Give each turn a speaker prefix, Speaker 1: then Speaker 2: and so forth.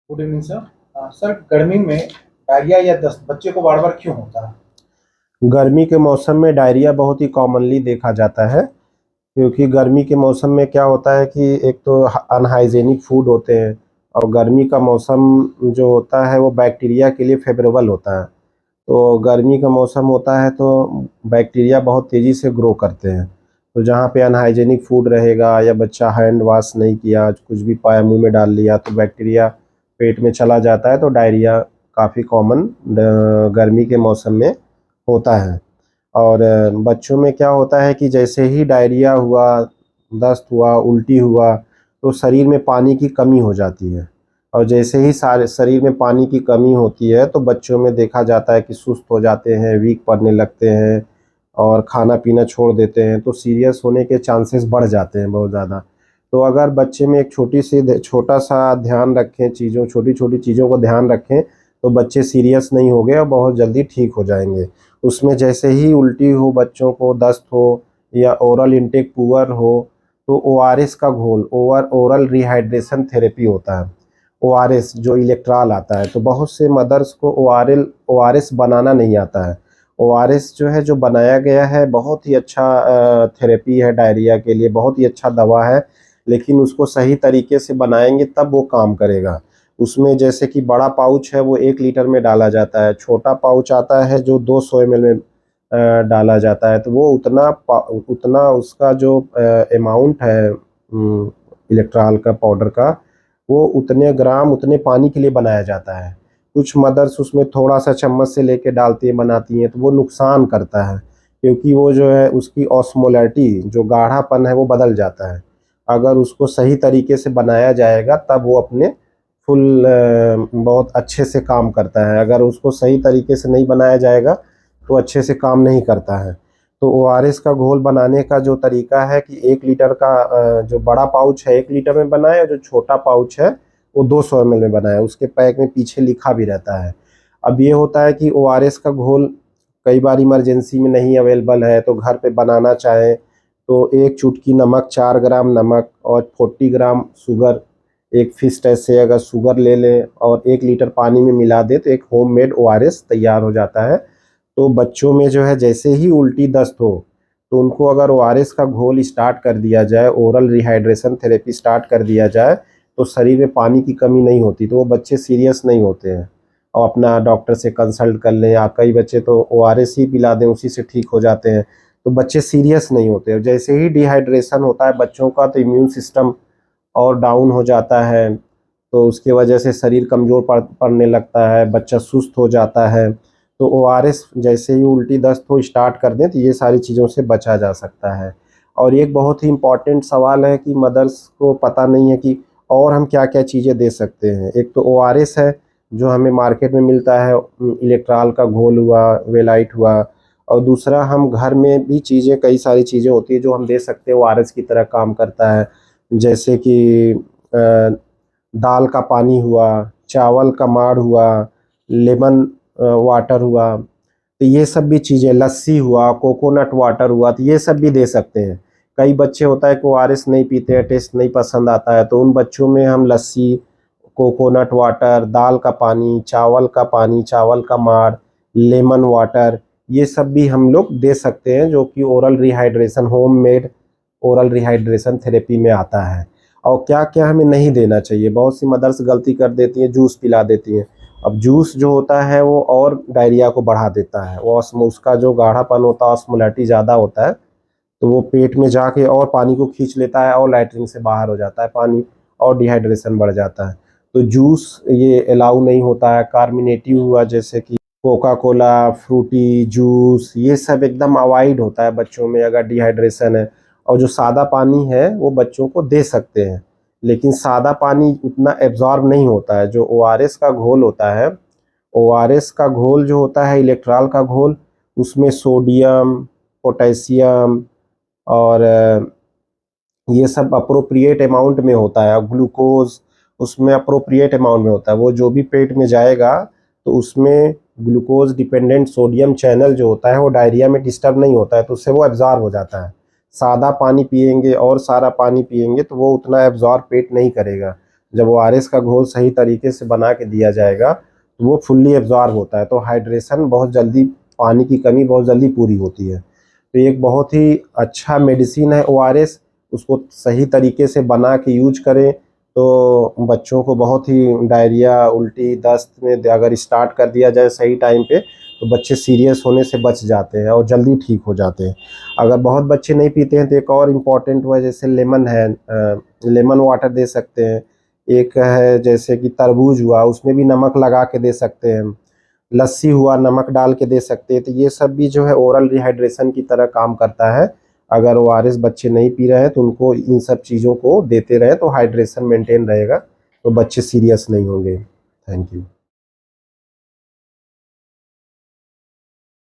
Speaker 1: Good evening sir. Sir, गर्मी में diarrhoea या दस्त बच्चे को बार बार क्यों होता है?
Speaker 2: गर्मी के मौसम में डायरिया बहुत ही कॉमनली देखा जाता है। क्योंकि गर्मी के मौसम में क्या होता है कि एक तो अनहाइजेनिक फूड होते हैं, और गर्मी का मौसम जो होता है वो बैक्टीरिया के लिए फेवरेबल होता है। तो गर्मी का मौसम होता है तो बैक्टीरिया बहुत तेज़ी से ग्रो करते हैं। तो जहाँ पे अनहाइजेनिक फूड रहेगा या बच्चा हैंड वॉश नहीं किया, कुछ भी पाया मुंह में डाल लिया, तो बैक्टीरिया पेट में चला जाता है। तो डायरिया काफ़ी कॉमन गर्मी के मौसम में होता है। और बच्चों में क्या होता है कि जैसे ही डायरिया हुआ, दस्त हुआ, उल्टी हुआ, तो शरीर में पानी की कमी हो जाती है। और जैसे ही सारे शरीर में पानी की कमी होती है तो बच्चों में देखा जाता है कि सुस्त हो जाते हैं, वीक पड़ने लगते हैं और खाना पीना छोड़ देते हैं। तो सीरियस होने के चांसेस बढ़ जाते हैं बहुत ज़्यादा। तो अगर बच्चे में एक छोटा सा ध्यान रखें, छोटी छोटी चीज़ों को ध्यान रखें, तो बच्चे सीरियस नहीं होंगे और बहुत जल्दी ठीक हो जाएंगे। उसमें जैसे ही उल्टी हो, बच्चों को दस्त हो या ओरल इंटेक पुअर हो, तो ओआरएस का घोल, ओरल रिहाइड्रेशन थेरेपी होता है। ओआरएस जो इलेक्ट्रॉल आता है, तो बहुत से मदर्स को ओआरएस बनाना नहीं आता है। ओआरएस जो है, जो बनाया गया है, बहुत ही अच्छा थेरेपी है डायरिया के लिए, बहुत ही अच्छा दवा है। लेकिन उसको सही तरीके से बनाएंगे तब वो काम करेगा। उसमें जैसे कि बड़ा पाउच है वो 1 लीटर में डाला जाता है, छोटा पाउच आता है जो 200 ml में डाला जाता है। तो वो उतना उसका जो अमाउंट है इलेक्ट्रॉल का पाउडर का, वो उतने ग्राम उतने पानी के लिए बनाया जाता है। कुछ मदर्स उसमें थोड़ा सा चम्मच से लेके डालती हैं, बनाती हैं, तो वो नुकसान करता है। क्योंकि वो जो है उसकी ऑस्मोलैरिटी, जो गाढ़ापन है, वो बदल जाता है। अगर उसको सही तरीके से बनाया जाएगा तब वो अपने बहुत अच्छे से काम करता है। अगर उसको सही तरीके से नहीं बनाया जाएगा तो अच्छे से काम नहीं करता है। तो ओआरएस का घोल बनाने का जो तरीका है कि 1 लीटर का जो बड़ा पाउच है 1 लीटर में बनाए, और जो छोटा पाउच है वो 200 ml में बनाए। उसके पैक में पीछे लिखा भी रहता है। अब ये होता है कि ओआरएस का घोल कई बार इमरजेंसी में नहीं अवेलेबल है, तो घर पे बनाना चाहें तो 1 चुटकी नमक, 4 ग्राम नमक और 40 ग्राम शुगर, एक फिस्ट ऐसे अगर शुगर ले लें और 1 लीटर पानी में मिला दे तो एक होममेड ओआरएस तैयार हो जाता है। तो बच्चों में जो है जैसे ही उल्टी दस्त हो तो उनको अगर ओआरएस का घोल स्टार्ट कर दिया जाए, ओरल रिहाइड्रेशन थेरेपी स्टार्ट कर दिया जाए, तो शरीर में पानी की कमी नहीं होती, तो वो बच्चे सीरियस नहीं होते हैं। और अपना डॉक्टर से कंसल्ट कर लें, या कई बच्चे तो ओआरएस ही पिला दें, उसी से ठीक हो जाते हैं। तो बच्चे सीरियस नहीं होते। और जैसे ही डिहाइड्रेशन होता है बच्चों का, तो इम्यून सिस्टम और डाउन हो जाता है, तो उसकी वजह से शरीर कमज़ोर पड़ने लगता है, बच्चा सुस्त हो जाता है। तो ओआरएस जैसे ही उल्टी दस्त हो स्टार्ट कर दें तो ये सारी चीज़ों से बचा जा सकता है। और एक बहुत ही इम्पॉर्टेंट सवाल है कि मदर्स को पता नहीं है कि और हम क्या-क्या चीज़ें दे सकते हैं। एक तो ओआरएस है जो हमें मार्केट में मिलता है, इलेक्ट्रॉल का घोल हुआ, वेलाइट हुआ। और दूसरा, हम घर में भी चीज़ें, कई सारी चीज़ें होती हैं जो हम दे सकते हैं, ओआरएस की तरह काम करता है। जैसे कि दाल का पानी हुआ, चावल का माड़ हुआ, लेमन वाटर हुआ, तो ये सब भी चीज़ें, लस्सी हुआ, कोकोनट वाटर हुआ, तो ये सब भी दे सकते हैं। कई बच्चे होता है कि ओआरएस नहीं पीते हैं, टेस्ट नहीं पसंद आता है, तो उन बच्चों में हम लस्सी, कोकोनट वाटर, दाल का पानी, चावल का माड़, लेमन वाटर, ये सब भी हम लोग दे सकते हैं, जो कि oral rehydration, homemade oral rehydration therapy में आता है। और क्या-क्या हमें नहीं देना चाहिए, बहुत सी मदर्स गलती कर देती हैं, जूस पिला देती हैं। अब जूस जो होता है वो और डायरिया को बढ़ा देता है। वो उसका जो गाढ़ापन होता है, ऑस्मोलैरिटी ज़्यादा होता है, तो वो पेट में जाके और पानी को खींच लेता है और लैट्रिन से बाहर हो जाता है पानी, और डिहाइड्रेशन बढ़ जाता है। तो जूस ये अलाउ नहीं होता है। कार्बोनेटिव हुआ जैसे कि कोका कोला, फ्रूटी जूस, ये सब एकदम अवॉइड होता है बच्चों में अगर डिहाइड्रेशन है। और जो सादा पानी है वो बच्चों को दे सकते हैं, लेकिन सादा पानी उतना एब्जॉर्ब नहीं होता है। जो ओआरएस का घोल होता है, ओआरएस का घोल जो होता है, इलेक्ट्रॉल का घोल, उसमें सोडियम, पोटेशियम और ये सब अप्रोप्रिएट अमाउंट में होता है। और ग्लूकोज उसमें अप्रोप्रिएट अमाउंट में होता है। वो जो भी पेट में जाएगा तो उसमें ग्लूकोज डिपेंडेंट सोडियम चैनल जो होता है वो डायरिया में डिस्टर्ब नहीं होता है, तो उससे वो एब्जॉर्ब हो जाता है। सादा पानी पिएंगे और सारा पानी पिएंगे तो वो उतना एब्जॉर्ब पेट नहीं करेगा। जब ORS का घोल सही तरीके से बना के दिया जाएगा तो वो फुल्ली एब्जॉर्ब होता है, तो हाइड्रेशन बहुत जल्दी, पानी की कमी बहुत जल्दी पूरी होती है। तो ये एक बहुत ही अच्छा मेडिसिन है ORS, उसको सही तरीके से बना के यूज करें तो बच्चों को बहुत ही डायरिया, उल्टी, दस्त में अगर स्टार्ट कर दिया जाए सही टाइम पे तो बच्चे सीरियस होने से बच जाते हैं और जल्दी ठीक हो जाते हैं। अगर बहुत बच्चे नहीं पीते हैं तो एक और इम्पॉर्टेंट हुआ, जैसे लेमन है, लेमन वाटर दे सकते हैं। एक है जैसे कि तरबूज हुआ, उसमें भी नमक लगा के दे सकते हैं। लस्सी हुआ, नमक डाल के दे सकते हैं। तो ये सब भी जो है ओरल रिहाइड्रेशन की तरह काम करता है। अगर ORS बच्चे नहीं पी रहे हैं तो उनको इन सब चीज़ों को देते रहे तो हाइड्रेशन मेंटेन रहेगा, तो बच्चे सीरियस नहीं होंगे। Thank you.